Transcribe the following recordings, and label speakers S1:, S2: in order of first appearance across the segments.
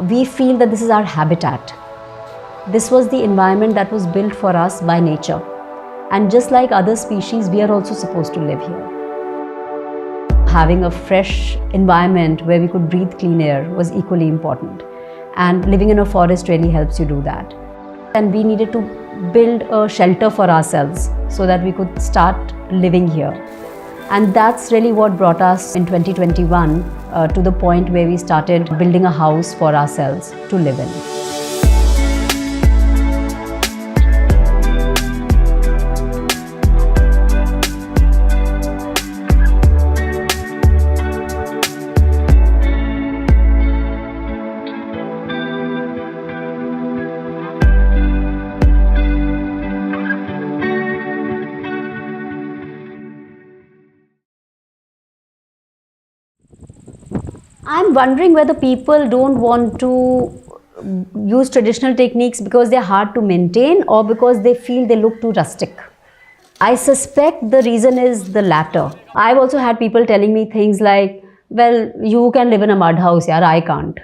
S1: We feel that this is our habitat. This was the environment that was built for us by nature. And just like other species, we are also supposed to live here. Having a fresh environment where we could breathe clean air was equally important. And living in a forest really helps you do that. And we needed to build a shelter for ourselves so that we could start living here. And that's really what brought us in 2021 to the point where we started building a house for ourselves to live in. I'm wondering whether people don't want to use traditional techniques because they're hard to maintain or because they feel they look too rustic. I suspect the reason is the latter. I've also had people telling me things like, well, you can live in a mud house, yaar, I can't.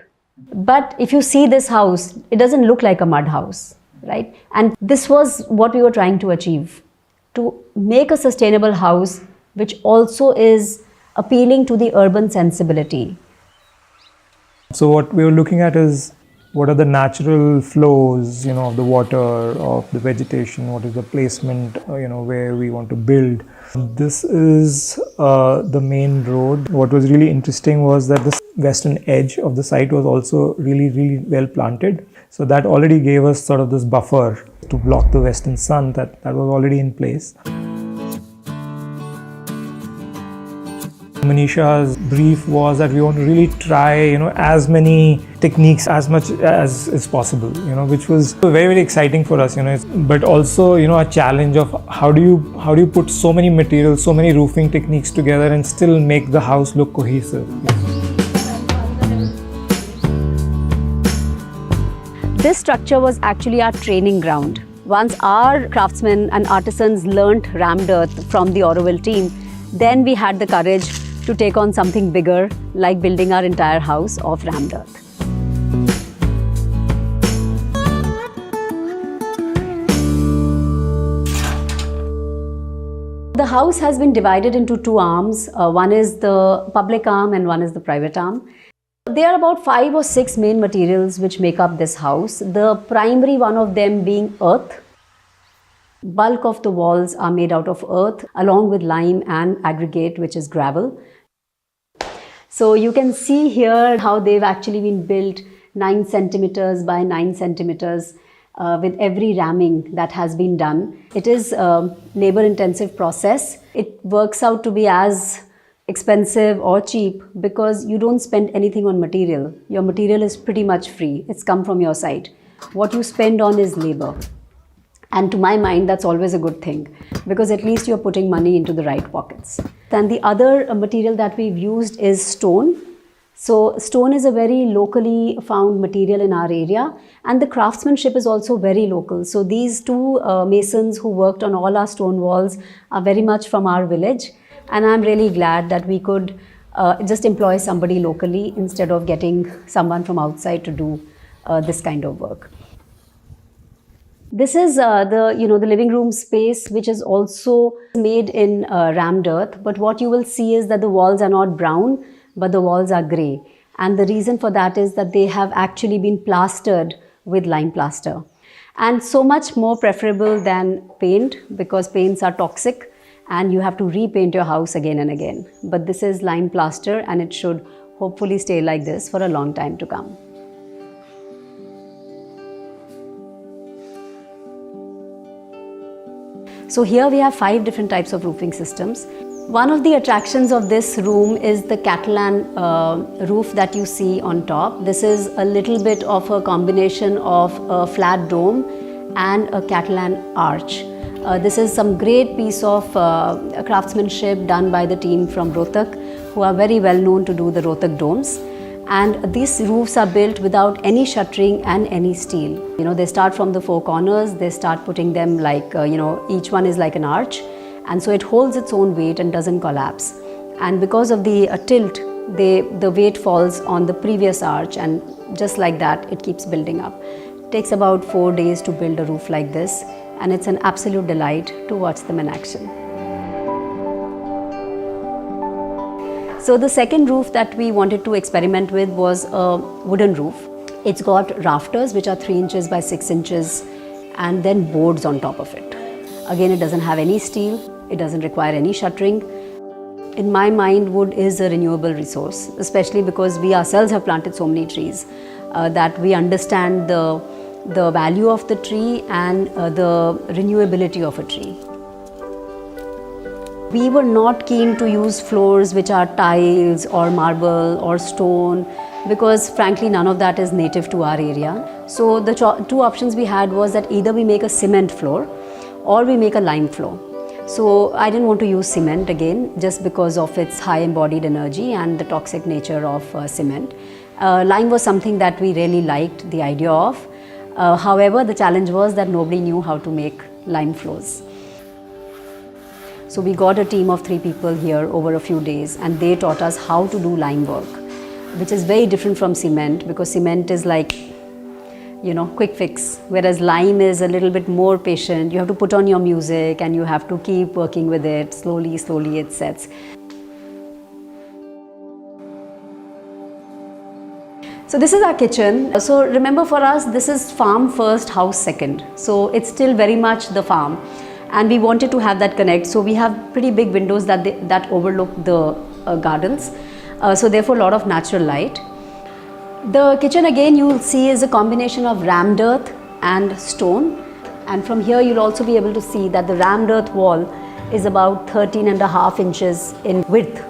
S1: But if you see this house, it doesn't look like a mud house, right? And this was what we were trying to achieve, to make a sustainable house which also is appealing to the urban sensibility.
S2: So what we were looking at is what are the natural flows, of the water, of the vegetation, what is the placement, where we want to build. This is the main road. What was really interesting was that the western edge of the site was also really, really well planted. So that already gave us sort of this buffer to block the western sun that was already in place. Manisha's brief was that we want to really try, as many techniques as much as is possible, which was very, very exciting for us, but also, a challenge of how do you put so many materials, so many roofing techniques together and still make the house look cohesive.
S1: This structure was actually our training ground. Once our craftsmen and artisans learnt rammed earth from the Aureole team, then we had the courage to take on something bigger, like building our entire house of rammed earth. The house has been divided into two arms. One is the public arm and one is the private arm. There are about 5 or 6 main materials which make up this house. The primary one of them being earth. Bulk of the walls are made out of earth along with lime and aggregate, which is gravel. So you can see here how they've actually been built 9 centimeters by 9 centimeters with every ramming that has been done. It is a labor intensive process. It works out to be as expensive or cheap because you don't spend anything on material. Your material is pretty much free. It's come from your side. What you spend on is labor. And to my mind, that's always a good thing because at least you're putting money into the right pockets. Then the other material that we've used is stone. So stone is a very locally found material in our area, and the craftsmanship is also very local. So these two masons who worked on all our stone walls are very much from our village, and I'm really glad that we could just employ somebody locally instead of getting someone from outside to do this kind of work. This is the living room space, which is also made in rammed earth. But what you will see is that the walls are not brown, but the walls are grey. And the reason for that is that they have actually been plastered with lime plaster. And so much more preferable than paint because paints are toxic and you have to repaint your house again and again. But this is lime plaster and it should hopefully stay like this for a long time to come. So here we have 5 different types of roofing systems. One of the attractions of this room is the Catalan roof that you see on top. This is a little bit of a combination of a flat dome and a Catalan arch. This is some great piece of craftsmanship done by the team from Rohtak, who are very well known to do the Rohtak domes. And these roofs are built without any shuttering and any steel. They start from the 4 corners, they start putting them like, each one is like an arch. And so it holds its own weight and doesn't collapse. And because of the tilt the weight falls on the previous arch, and just like that it keeps building up. It takes about 4 days to build a roof like this, and it's an absolute delight to watch them in action. So the second roof that we wanted to experiment with was a wooden roof. It's got rafters which are 3 inches by 6 inches and then boards on top of it. Again, it doesn't have any steel, it doesn't require any shuttering. In my mind, wood is a renewable resource, especially because we ourselves have planted so many trees that we understand the value of the tree and the renewability of a tree. We were not keen to use floors which are tiles or marble or stone, because frankly none of that is native to our area. So the two options we had was that either we make a cement floor or we make a lime floor. So I didn't want to use cement again, just because of its high embodied energy and the toxic nature of cement. Lime was something that we really liked the idea of. However, the challenge was that nobody knew how to make lime floors. So we got a team of 3 people here over a few days, and they taught us how to do lime work, which is very different from cement, because cement is like, quick fix, whereas lime is a little bit more patient. You have to put on your music and you have to keep working with it. Slowly it sets. So this is our kitchen. So remember, for us, this is farm first, house second. So it's still very much the farm, and we wanted to have that connect. So we have pretty big windows that overlook the gardens. So therefore a lot of natural light. The kitchen, again, you will see, is a combination of rammed earth and stone. And from here you'll also be able to see that the rammed earth wall is about 13.5 inches in width.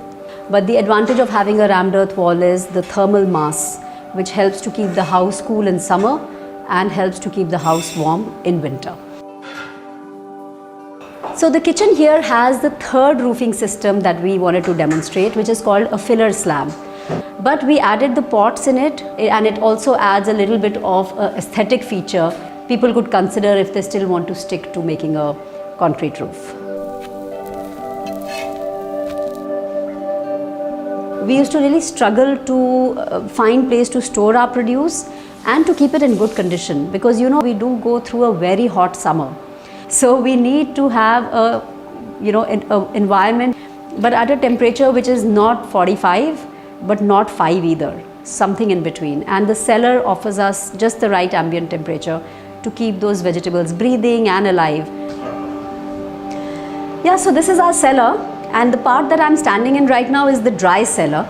S1: But the advantage of having a rammed earth wall is the thermal mass, which helps to keep the house cool in summer and helps to keep the house warm in winter. So the kitchen here has the third roofing system that we wanted to demonstrate, which is called a filler slab. But we added the pots in it, and it also adds a little bit of an aesthetic feature people could consider if they still want to stick to making a concrete roof. We used to really struggle to find place to store our produce and to keep it in good condition, because we do go through a very hot summer. So we need to have an environment, but at a temperature which is not 45 but not 5 either, something in between. And the cellar offers us just the right ambient temperature to keep those vegetables breathing and alive. Yeah, so this is our cellar, and the part that I'm standing in right now is the dry cellar.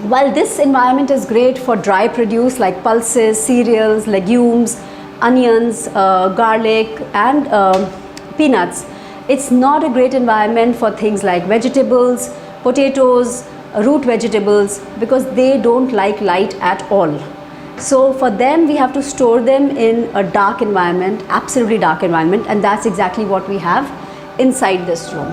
S1: While this environment is great for dry produce like pulses, cereals, legumes, onions, garlic and peanuts, it's not a great environment for things like vegetables, potatoes, root vegetables, because they don't like light at all. So for them, we have to store them in a dark environment, absolutely dark environment, and that's exactly what we have inside this room.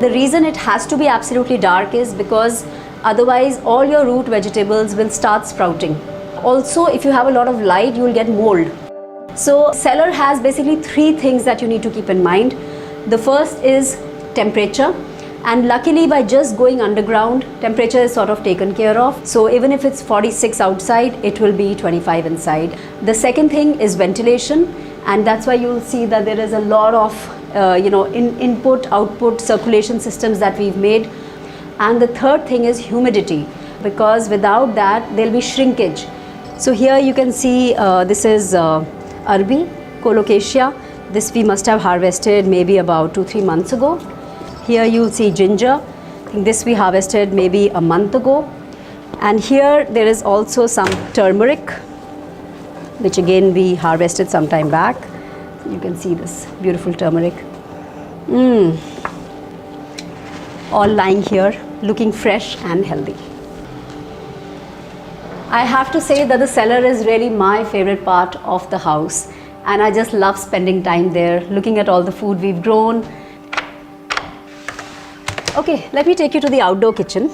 S1: The reason it has to be absolutely dark is because otherwise all your root vegetables will start sprouting. Also, if you have a lot of light, you will get mold. So cellar has basically 3 things that you need to keep in mind. The first is temperature, and luckily by just going underground, temperature is sort of taken care of. So even if it's 46 outside, it will be 25 inside. The second thing is ventilation, and that's why you'll see that there is a lot of input, output, circulation systems that we've made. And the third thing is humidity, because without that there'll be shrinkage. So here you can see this is Arabi, Colocasia. This we must have harvested maybe about 2-3 months ago. Here you'll see ginger. This we harvested maybe a month ago. And here there is also some turmeric, which again we harvested some time back. You can see this beautiful turmeric. All lying here, looking fresh and healthy. I have to say that the cellar is really my favorite part of the house, and I just love spending time there, looking at all the food we've grown. Okay, let me take you to the outdoor kitchen.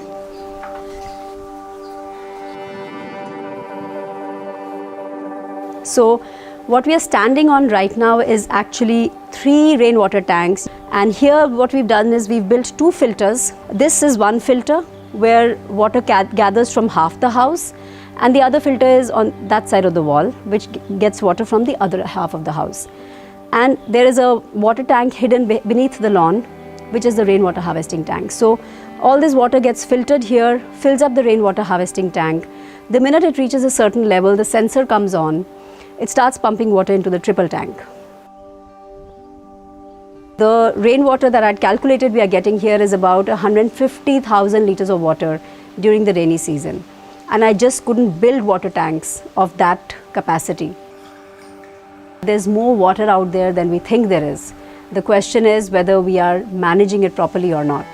S1: So What we are standing on right now is actually 3 rainwater tanks, and here what we've done is we've built 2 filters. This is one filter where water gathers from half the house, and the other filter is on that side of the wall, which gets water from the other half of the house. And there is a water tank hidden beneath the lawn, which is the rainwater harvesting tank. So all this water gets filtered here, fills up the rainwater harvesting tank. The minute it reaches a certain level, the sensor comes on. It starts pumping water into the triple tank. The rainwater that I'd calculated we are getting here is about 150,000 litres of water during the rainy season. And I just couldn't build water tanks of that capacity. There's more water out there than we think there is. The question is whether we are managing it properly or not.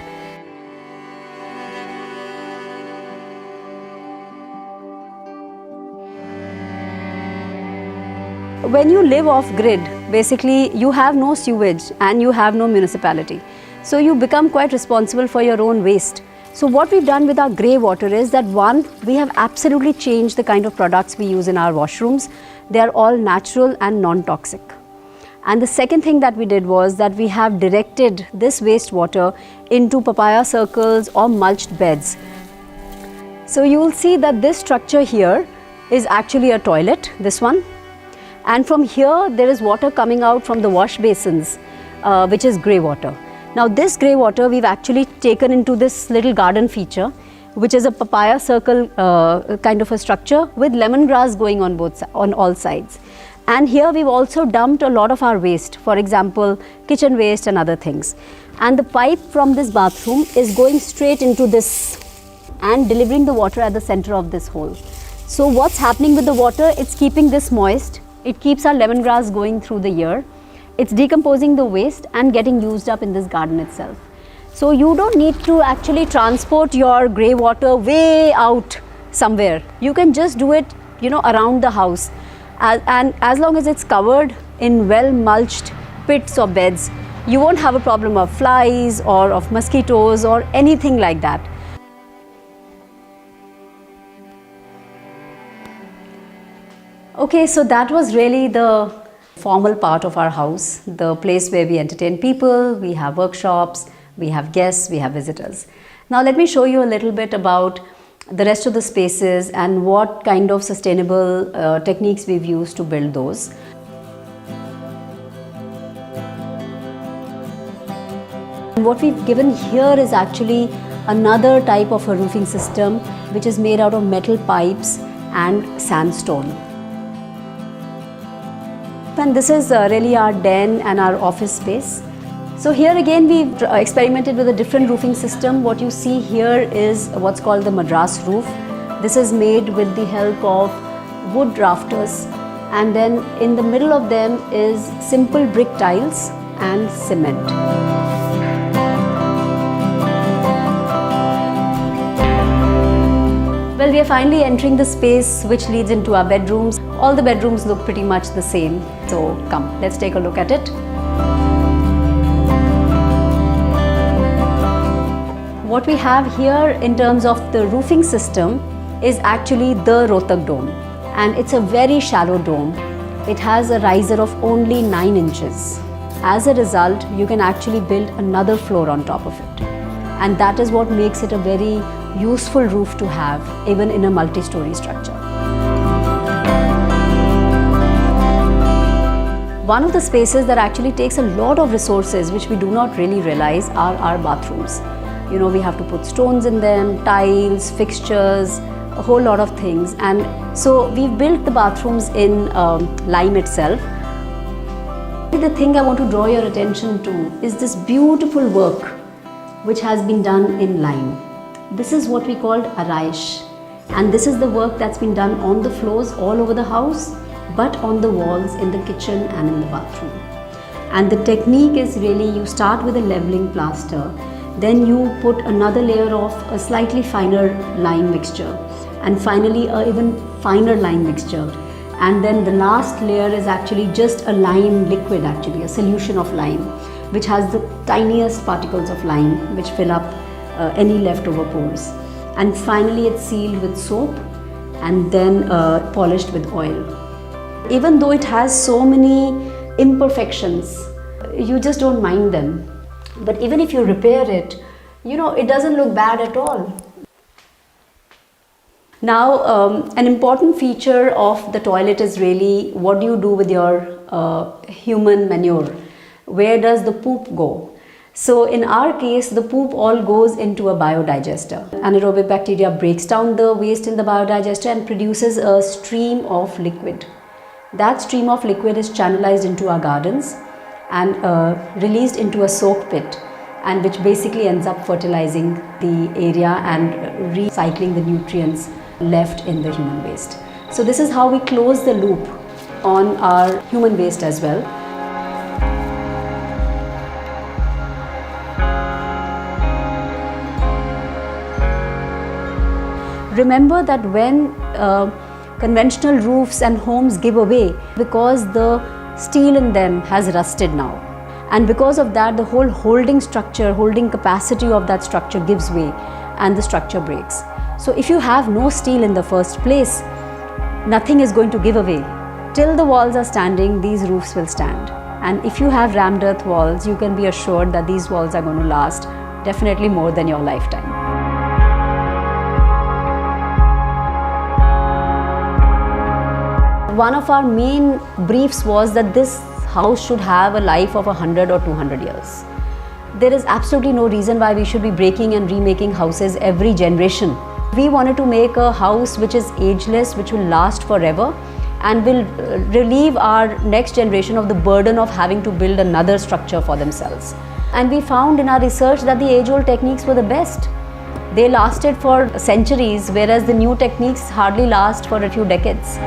S1: When you live off grid, basically you have no sewage and you have no municipality. So you become quite responsible for your own waste. So what we've done with our grey water is that, one, we have absolutely changed the kind of products we use in our washrooms. They are all natural and non-toxic. And the second thing that we did was that we have directed this wastewater into papaya circles or mulched beds. So you will see that this structure here is actually a toilet, this one. And from here there is water coming out from the wash basins, which is grey water. Now this grey water we've actually taken into this little garden feature, which is a papaya circle kind of a structure with lemongrass going on all sides. And here we've also dumped a lot of our waste, for example, kitchen waste and other things. And the pipe from this bathroom is going straight into this and delivering the water at the center of this hole. So what's happening with the water? It's keeping this moist. It keeps our lemongrass going through the year. It's decomposing the waste and getting used up in this garden itself. So you don't need to actually transport your grey water way out somewhere. You can just do it, around the house. And as long as it's covered in well mulched pits or beds, you won't have a problem of flies or of mosquitoes or anything like that. Okay, so that was really the formal part of our house, the place where we entertain people, we have workshops, we have guests, we have visitors. Now let me show you a little bit about the rest of the spaces and what kind of sustainable techniques we've used to build those. And what we've given here is actually another type of a roofing system, which is made out of metal pipes and sandstone. And this is really our den and our office space. So here again we've experimented with a different roofing system. What you see here is what's called the Madras roof. This is made with the help of wood rafters, and then in the middle of them is simple brick tiles and cement. Well, we are finally entering the space which leads into our bedrooms. All the bedrooms look pretty much the same. So come, let's take a look at it. What we have here in terms of the roofing system is actually the Rohtak dome, and it's a very shallow dome. It has a riser of only 9 inches. As a result, you can actually build another floor on top of it, and that is what makes it a very useful roof to have even in a multi-story structure. One of the spaces that actually takes a lot of resources, which we do not really realize, are our bathrooms. We have to put stones in them, tiles, fixtures, a whole lot of things. And so we've built the bathrooms in lime itself. The thing I want to draw your attention to is this beautiful work which has been done in lime. This is what we called araish, and this is the work that's been done on the floors all over the house, but on the walls in the kitchen and in the bathroom. And the technique is really, you start with a leveling plaster, then you put another layer of a slightly finer lime mixture, and finally a even finer lime mixture. And then the last layer is actually just a lime liquid, actually a solution of lime, which has the tiniest particles of lime which fill up any leftover pores. And finally it's sealed with soap and then polished with oil. Even though it has so many imperfections, you just don't mind them. But even if you repair it, it doesn't look bad at all. Now, an important feature of the toilet is really what do you do with your human manure? Where does the poop go? So in our case, the poop all goes into a biodigester. Anaerobic bacteria breaks down the waste in the biodigester and produces a stream of liquid. That stream of liquid is channelized into our gardens and released into a soak pit, and which basically ends up fertilizing the area and recycling the nutrients left in the human waste. So this is how we close the loop on our human waste as well. Remember that when conventional roofs and homes give away, because the steel in them has rusted now, and because of that the whole holding capacity of that structure gives way and the structure breaks. So if you have no steel in the first place, nothing is going to give away. Till the walls are standing, these roofs will stand. And if you have rammed earth walls, you can be assured that these walls are going to last definitely more than your lifetime. One of our main briefs was that this house should have a life of 100 or 200 years. There is absolutely no reason why we should be breaking and remaking houses every generation. We wanted to make a house which is ageless, which will last forever, and will relieve our next generation of the burden of having to build another structure for themselves. And we found in our research that the age-old techniques were the best. They lasted for centuries, whereas the new techniques hardly last for a few decades.